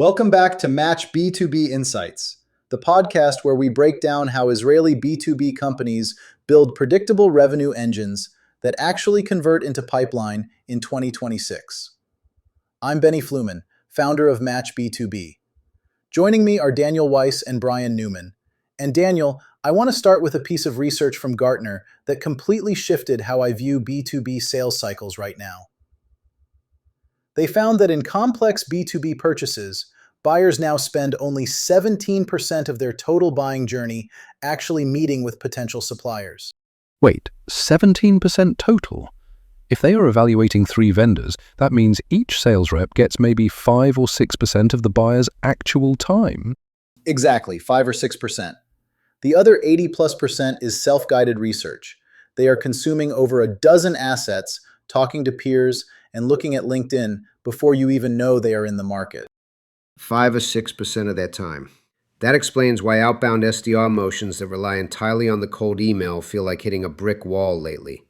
Welcome back to Match B2B Insights, the podcast where we break down how Israeli B2B companies build predictable revenue engines that actually convert into pipeline in 2026. I'm Benny Fluman, founder of Match B2B. Joining me are Daniel Weiss and Brian Newman. And Daniel, I want to start with a piece of research from Gartner that completely shifted how I view B2B sales cycles right now. They found that in complex B2B purchases, buyers now spend only 17% of their total buying journey actually meeting with potential suppliers. Wait, 17% total? If they are evaluating 3 vendors, that means each sales rep gets maybe 5 or 6% of the buyer's actual time. Exactly, 5 or 6%. The other 80+% is self-guided research. They are consuming over a dozen assets, talking to peers, and looking at LinkedIn before you even know they are in the market. 5 or 6% of their time. That explains why outbound SDR motions that rely entirely on the cold email feel like hitting a brick wall lately.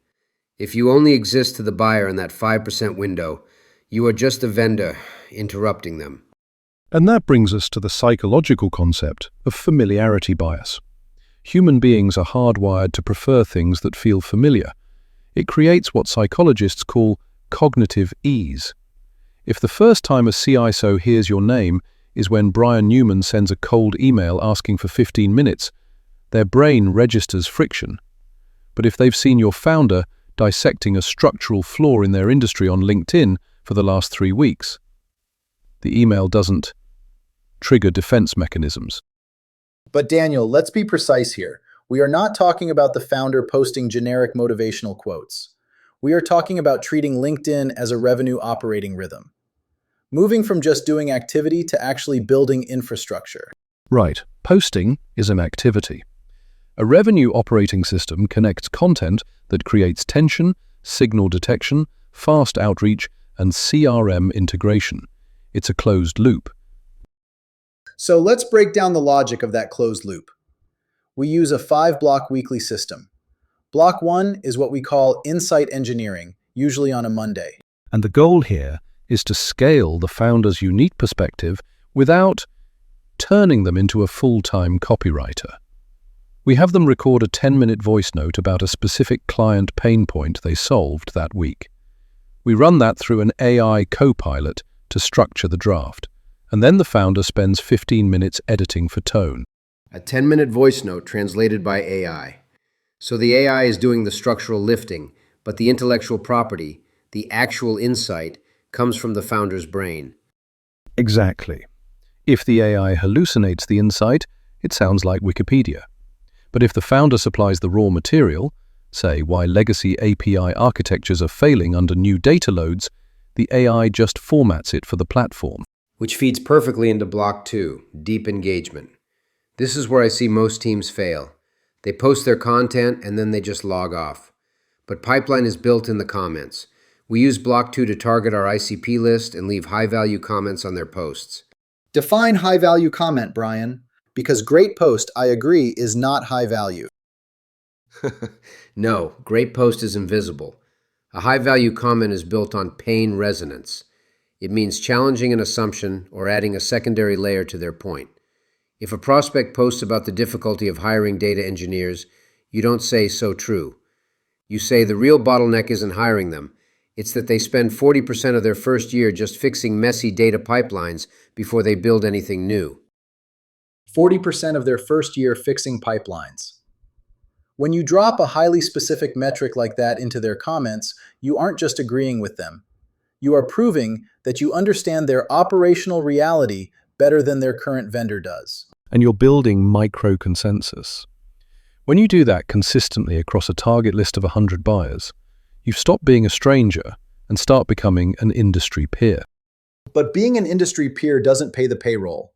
If you only exist to the buyer in that 5% window, you are just a vendor interrupting them. And that brings us to the psychological concept of familiarity bias. Human beings are hardwired to prefer things that feel familiar. It creates what psychologists call cognitive ease. If the first time a CISO hears your name is when Brian Newman sends a cold email asking for 15 minutes, their brain registers friction. But if they've seen your founder dissecting a structural flaw in their industry on LinkedIn for the last 3 weeks, the email doesn't trigger defense mechanisms. But Daniel, let's be precise here. We are not talking about the founder posting generic motivational quotes. We are talking about treating LinkedIn as a revenue operating rhythm. Moving from just doing activity to actually building infrastructure. Right, posting is an activity. A revenue operating system connects content that creates tension, signal detection, fast outreach, and CRM integration. It's a closed loop. So let's break down the logic of that closed loop. We use a 5-block weekly system. Block 1 is what we call insight engineering, usually on a Monday. And the goal here is to scale the founder's unique perspective without turning them into a full-time copywriter. We have them record a 10-minute voice note about a specific client pain point they solved that week. We run that through an AI copilot to structure the draft, and then the founder spends 15 minutes editing for tone. A 10-minute voice note translated by AI. So the AI is doing the structural lifting, but the intellectual property, the actual insight, comes from the founder's brain. Exactly. If the AI hallucinates the insight, it sounds like Wikipedia. But if the founder supplies the raw material, say why legacy API architectures are failing under new data loads, the AI just formats it for the platform. Which feeds perfectly into Block 2, deep engagement. This is where I see most teams fail. They post their content and then they just log off. But pipeline is built in the comments. We use Block 2 to target our ICP list and leave high-value comments on their posts. Define high-value comment, Brian, because great post, I agree, is not high value. No, great post is invisible. A high-value comment is built on pain resonance. It means challenging an assumption or adding a secondary layer to their point. If a prospect posts about the difficulty of hiring data engineers, you don't say "so true." You say the real bottleneck isn't hiring them. It's that they spend 40% of their first year just fixing messy data pipelines before they build anything new. 40% of their first year fixing pipelines. When you drop a highly specific metric like that into their comments, you aren't just agreeing with them. You are proving that you understand their operational reality better than their current vendor does. And you're building micro-consensus. When you do that consistently across a target list of 100 buyers, you've stopped being a stranger and start becoming an industry peer. But being an industry peer doesn't pay the payroll.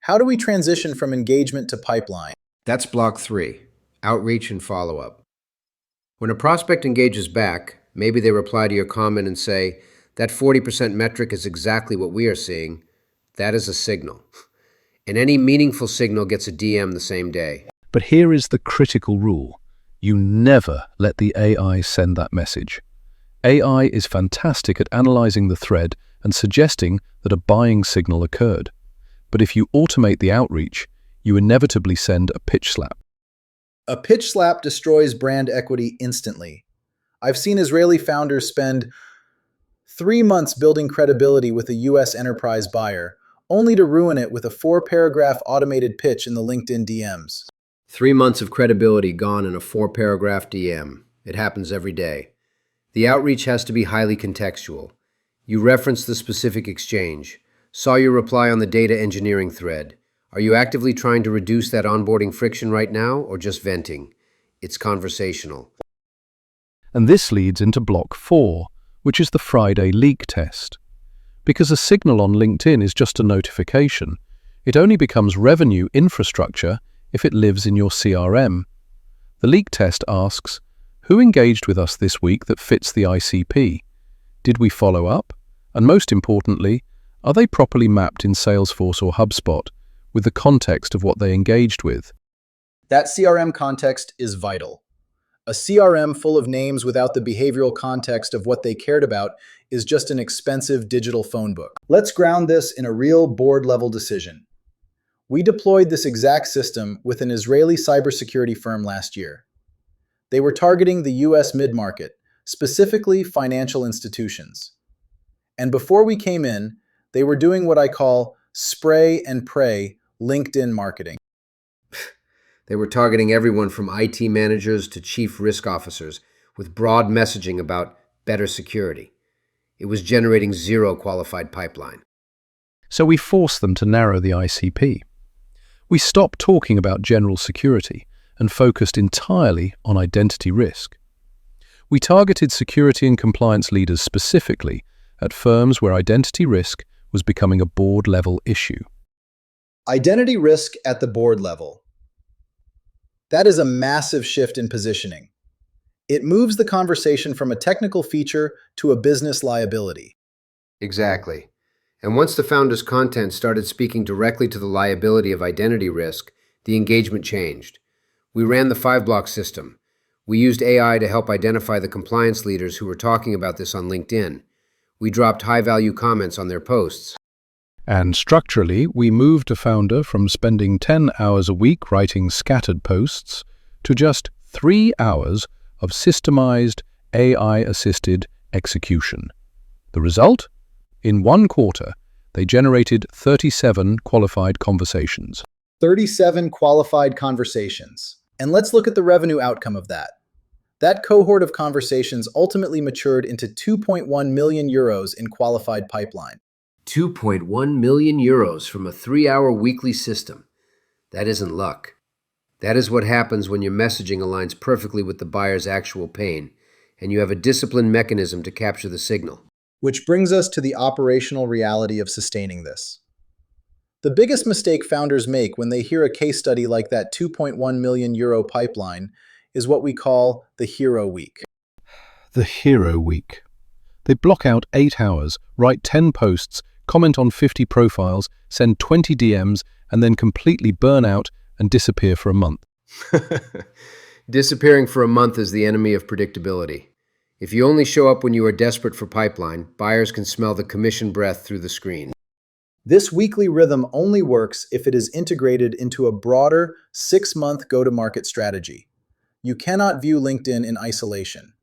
How do we transition from engagement to pipeline? That's Block 3, outreach and follow-up. When a prospect engages back, maybe they reply to your comment and say, "That 40% metric is exactly what we are seeing." That is a signal. And any meaningful signal gets a DM the same day. But here is the critical rule. You never let the AI send that message. AI is fantastic at analyzing the thread and suggesting that a buying signal occurred. But if you automate the outreach, you inevitably send a pitch slap. A pitch slap destroys brand equity instantly. I've seen Israeli founders spend 3 months building credibility with a US enterprise buyer, only to ruin it with a 4-paragraph automated pitch in the LinkedIn DMs. 3 months of credibility gone in a 4-paragraph DM. It happens every day. The outreach has to be highly contextual. You reference the specific exchange. Saw your reply on the data engineering thread. Are you actively trying to reduce that onboarding friction right now, or just venting? It's conversational. And this leads into block 4, which is the Friday leak test. Because a signal on LinkedIn is just a notification, it only becomes revenue infrastructure if it lives in your CRM. The leak test asks, who engaged with us this week that fits the ICP? Did we follow up? And most importantly, are they properly mapped in Salesforce or HubSpot with the context of what they engaged with? That CRM context is vital. A CRM full of names without the behavioral context of what they cared about is just an expensive digital phone book. Let's ground this in a real board-level decision. We deployed this exact system with an Israeli cybersecurity firm last year. They were targeting the US mid-market, specifically financial institutions. And before we came in, they were doing what I call spray and pray LinkedIn marketing. They were targeting everyone from IT managers to chief risk officers with broad messaging about better security. It was generating 0 qualified pipeline. So we forced them to narrow the ICP. We stopped talking about general security and focused entirely on identity risk. We targeted security and compliance leaders specifically at firms where identity risk was becoming a board-level issue. Identity risk at the board level. That is a massive shift in positioning. It moves the conversation from a technical feature to a business liability. Exactly. And once the founder's content started speaking directly to the liability of identity risk, the engagement changed. We ran the 5-block system. We used AI to help identify the compliance leaders who were talking about this on LinkedIn. We dropped high-value comments on their posts. And structurally, we moved a founder from spending 10 hours a week writing scattered posts to just 3 hours of systemized, AI-assisted execution. The result? In 1 quarter, they generated 37 qualified conversations. 37 qualified conversations. And let's look at the revenue outcome of that. That cohort of conversations ultimately matured into 2.1 million euros in qualified pipeline. 2.1 million euros from a 3-hour weekly system. That isn't luck. That is what happens when your messaging aligns perfectly with the buyer's actual pain, and you have a disciplined mechanism to capture the signal. Which brings us to the operational reality of sustaining this. The biggest mistake founders make when they hear a case study like that 2.1 million euro pipeline is what we call the hero week. The hero week. They block out 8 hours, write 10 posts, comment on 50 profiles, send 20 DMs, and then completely burn out and disappear for a month. Disappearing for a month is the enemy of predictability. If you only show up when you are desperate for pipeline, buyers can smell the commission breath through the screen. This weekly rhythm only works if it is integrated into a broader 6-month go-to-market strategy. You cannot view LinkedIn in isolation.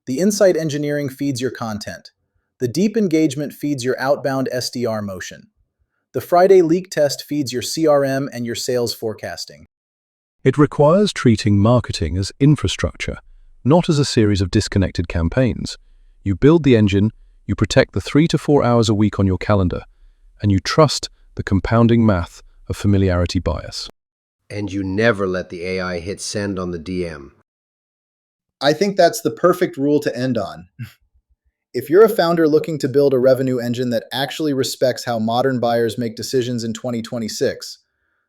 The insight engineering feeds your content. The deep engagement feeds your outbound SDR motion. The Friday leak test feeds your CRM and your sales forecasting. It requires treating marketing as infrastructure, not as a series of disconnected campaigns. You build the engine, you protect the 3 to 4 hours a week on your calendar, and you trust the compounding math of familiarity bias. And you never let the AI hit send on the DM. I think that's the perfect rule to end on. If you're a founder looking to build a revenue engine that actually respects how modern buyers make decisions in 2026,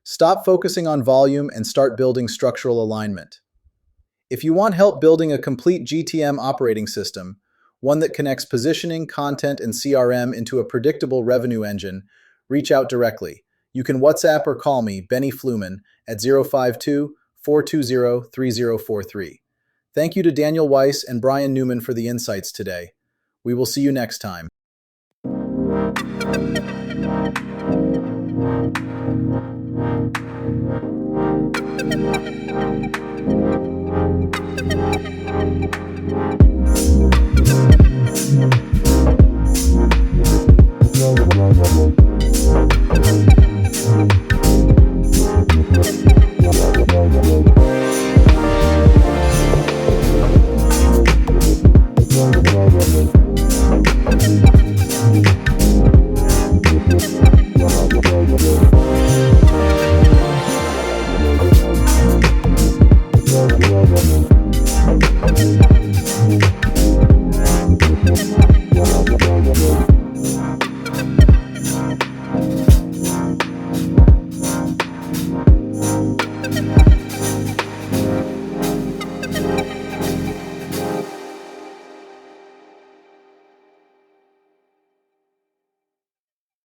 stop focusing on volume and start building structural alignment. If you want help building a complete GTM operating system, one that connects positioning, content, and CRM into a predictable revenue engine, reach out directly. You can WhatsApp or call me, Benny Fluman, at 052-420-3043. Thank you to Daniel Weiss and Brian Newman for the insights today. We will see you next time.